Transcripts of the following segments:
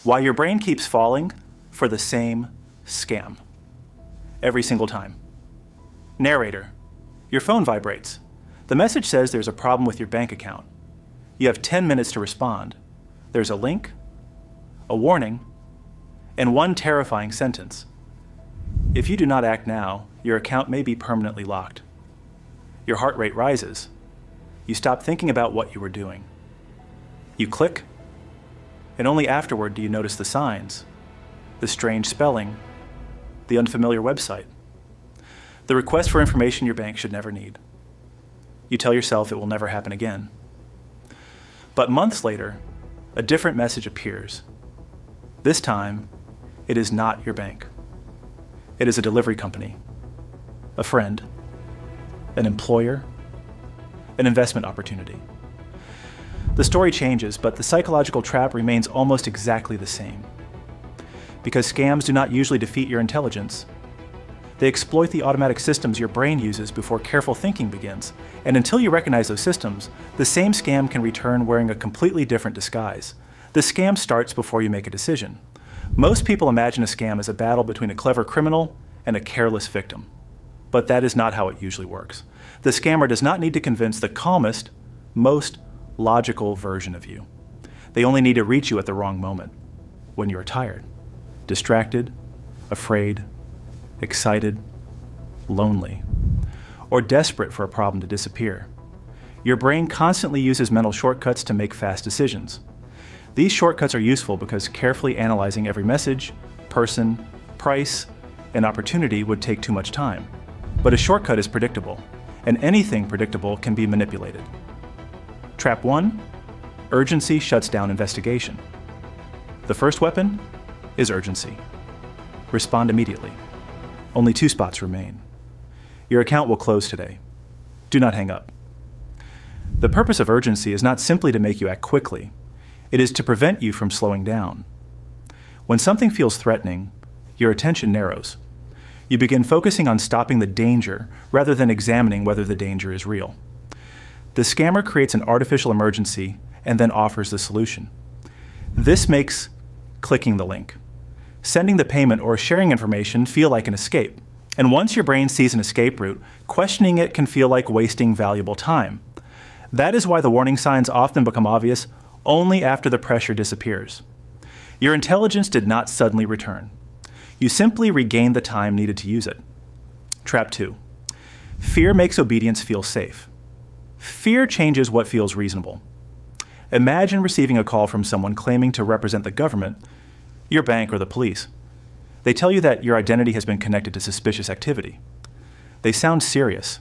Why your brain keeps falling for the same scam every single time. Narrator, your phone vibrates. The message says there's a problem with your bank account. You have 10 minutes to respond. There's a link, a warning, and one terrifying sentence. If you do not act now, your account may be permanently locked. Your heart rate rises. You stop thinking about what you were doing. You click, and only afterward do you notice the signs, the strange spelling, the unfamiliar website, the request for information your bank should never need. You tell yourself it will never happen again. But months later, a different message appears. This time, it is not your bank. It is a delivery company, a friend, an employer, an investment opportunity. The story changes, but the psychological trap remains almost exactly the same. Because scams do not usually defeat your intelligence. They exploit the automatic systems your brain uses before careful thinking begins, and until you recognize those systems, the same scam can return wearing a completely different disguise. The scam starts before you make a decision. Most people imagine a scam as a battle between a clever criminal and a careless victim. But that is not how it usually works. The scammer does not need to convince the calmest, most logical version of you. They only need to reach you at the wrong moment, when you are tired, distracted, afraid, excited, lonely, or desperate for a problem to disappear. Your brain constantly uses mental shortcuts to make fast decisions. These shortcuts are useful because carefully analyzing every message, person, price, and opportunity would take too much time. But a shortcut is predictable, and anything predictable can be manipulated. Trap 1, urgency shuts down investigation. The first weapon is urgency. Respond immediately. Only 2 spots remain. Your account will close today. Do not hang up. The purpose of urgency is not simply to make you act quickly. It is to prevent you from slowing down. When something feels threatening, your attention narrows. You begin focusing on stopping the danger rather than examining whether the danger is real. The scammer creates an artificial emergency and then offers the solution. This makes clicking the link, sending the payment, or sharing information feel like an escape. And once your brain sees an escape route, questioning it can feel like wasting valuable time. That is why the warning signs often become obvious only after the pressure disappears. Your intelligence did not suddenly return. You simply regained the time needed to use it. Trap 2. Fear makes obedience feel safe. Fear changes what feels reasonable. Imagine receiving a call from someone claiming to represent the government, your bank, or the police. They tell you that your identity has been connected to suspicious activity. They sound serious.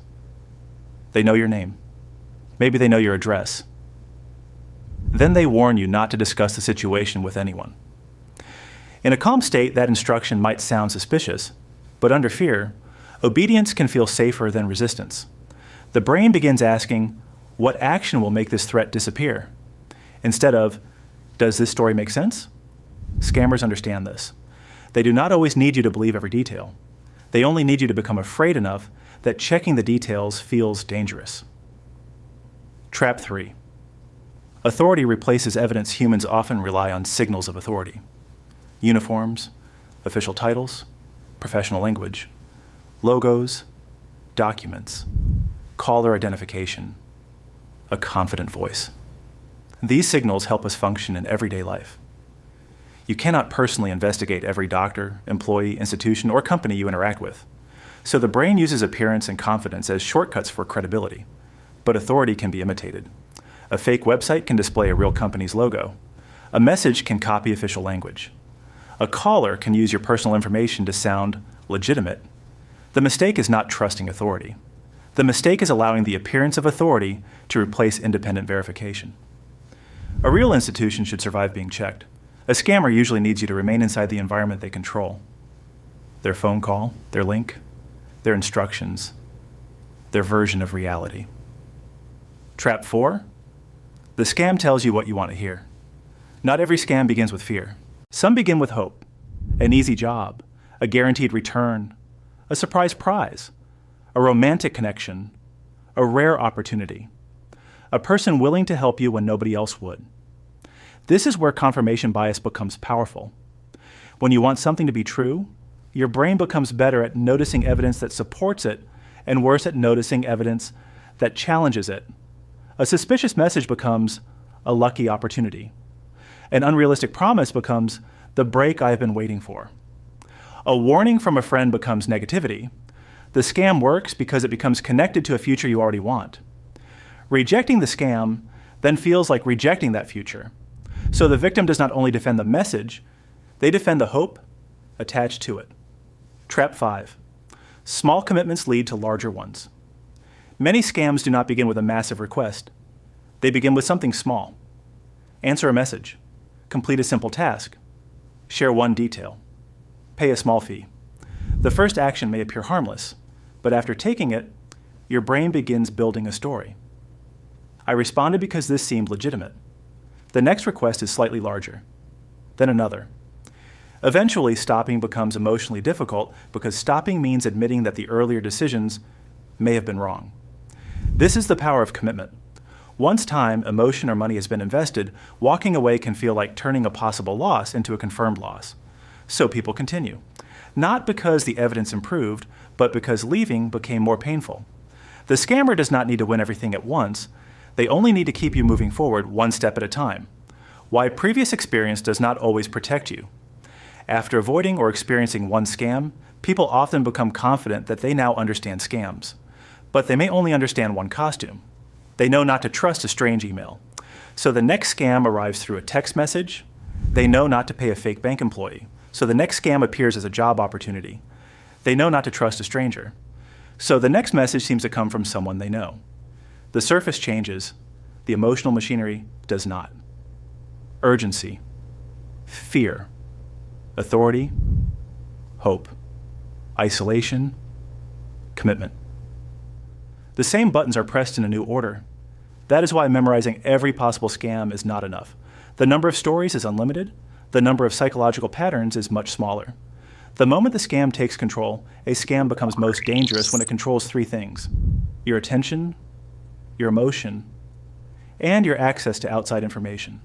They know your name. Maybe they know your address. Then they warn you not to discuss the situation with anyone. In a calm state, that instruction might sound suspicious, but under fear, obedience can feel safer than resistance. The brain begins asking, what action will make this threat disappear? Instead of, does this story make sense? Scammers understand this. They do not always need you to believe every detail. They only need you to become afraid enough that checking the details feels dangerous. Trap 3. Authority replaces evidence. Humans often rely on signals of authority. Uniforms, official titles, professional language, logos, documents, caller identification, a confident voice. These signals help us function in everyday life. You cannot personally investigate every doctor, employee, institution, or company you interact with. So the brain uses appearance and confidence as shortcuts for credibility. But authority can be imitated. A fake website can display a real company's logo. A message can copy official language. A caller can use your personal information to sound legitimate. The mistake is not trusting authority. The mistake is allowing the appearance of authority to replace independent verification. A real institution should survive being checked. A scammer usually needs you to remain inside the environment they control. Their phone call, their link, their instructions, their version of reality. Trap 4. The scam tells you what you want to hear. Not every scam begins with fear. Some begin with hope, an easy job, a guaranteed return, a surprise prize, a romantic connection, a rare opportunity, a person willing to help you when nobody else would. This is where confirmation bias becomes powerful. When you want something to be true, your brain becomes better at noticing evidence that supports it and worse at noticing evidence that challenges it. A suspicious message becomes a lucky opportunity. An unrealistic promise becomes the break I have been waiting for. A warning from a friend becomes negativity. The scam works because it becomes connected to a future you already want. Rejecting the scam then feels like rejecting that future. So the victim does not only defend the message, they defend the hope attached to it. Trap 5. Small commitments lead to larger ones. Many scams do not begin with a massive request. They begin with something small. Answer a message. Complete a simple task. Share one detail. Pay a small fee. The first action may appear harmless, but after taking it, your brain begins building a story. I responded because this seemed legitimate. The next request is slightly larger. Then another. Eventually, stopping becomes emotionally difficult because stopping means admitting that the earlier decisions may have been wrong. This is the power of commitment. Once time, emotion, or money has been invested, walking away can feel like turning a possible loss into a confirmed loss. So people continue. Not because the evidence improved, but because leaving became more painful. The scammer does not need to win everything at once. They only need to keep you moving forward one step at a time. Why previous experience does not always protect you. After avoiding or experiencing one scam, people often become confident that they now understand scams. But they may only understand one costume. They know not to trust a strange email. So the next scam arrives through a text message. They know not to pay a fake bank employee. So the next scam appears as a job opportunity. They know not to trust a stranger. So the next message seems to come from someone they know. The surface changes. The emotional machinery does not. Urgency, fear, authority, hope, isolation, commitment. The same buttons are pressed in a new order. That is why memorizing every possible scam is not enough. The number of stories is unlimited. The number of psychological patterns is much smaller. The moment the scam takes control, a scam becomes most dangerous when it controls three things: your attention, your emotion, and your access to outside information.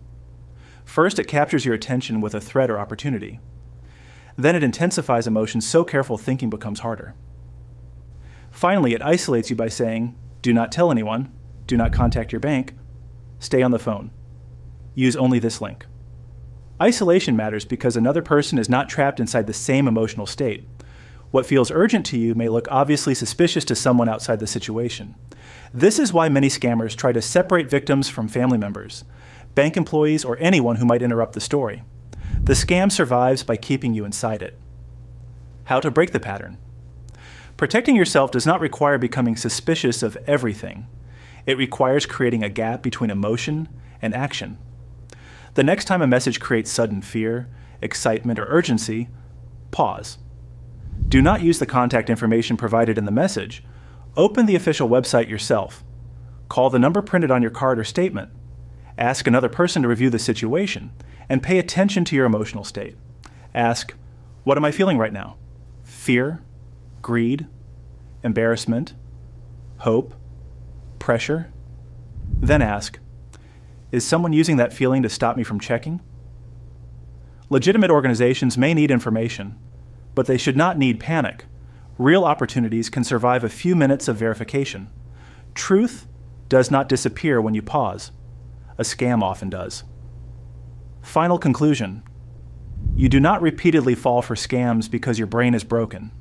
First, it captures your attention with a threat or opportunity. Then it intensifies emotions so careful thinking becomes harder. Finally, it isolates you by saying, do not tell anyone, do not contact your bank, stay on the phone, use only this link. Isolation matters because another person is not trapped inside the same emotional state. What feels urgent to you may look obviously suspicious to someone outside the situation. This is why many scammers try to separate victims from family members, bank employees, or anyone who might interrupt the story. The scam survives by keeping you inside it. How to break the pattern. Protecting yourself does not require becoming suspicious of everything. It requires creating a gap between emotion and action. The next time a message creates sudden fear, excitement, or urgency, pause. Do not use the contact information provided in the message. Open the official website yourself. Call the number printed on your card or statement. Ask another person to review the situation, and pay attention to your emotional state. Ask, what am I feeling right now? Fear, greed, embarrassment, hope, pressure? Then ask, is someone using that feeling to stop me from checking? Legitimate organizations may need information, but they should not need panic. Real opportunities can survive a few minutes of verification. Truth does not disappear when you pause. A scam often does. Final conclusion. You do not repeatedly fall for scams because your brain is broken.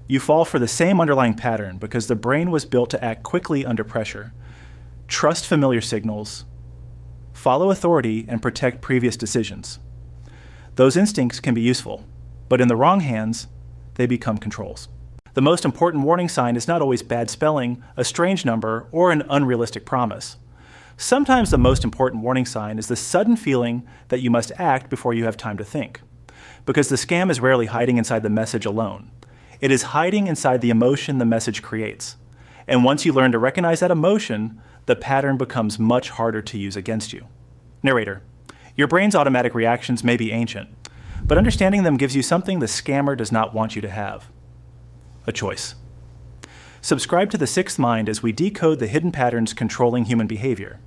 You fall for the same underlying pattern because the brain was built to act quickly under pressure. Trust familiar signals. Follow authority and protect previous decisions. Those instincts can be useful, but in the wrong hands, they become controls. The most important warning sign is not always bad spelling, a strange number, or an unrealistic promise. Sometimes the most important warning sign is the sudden feeling that you must act before you have time to think. Because the scam is rarely hiding inside the message alone. It is hiding inside the emotion the message creates. And once you learn to recognize that emotion, the pattern becomes much harder to use against you. Narrator, your brain's automatic reactions may be ancient, but understanding them gives you something the scammer does not want you to have: a choice. Subscribe to The Sixth Mind as we decode the hidden patterns controlling human behavior.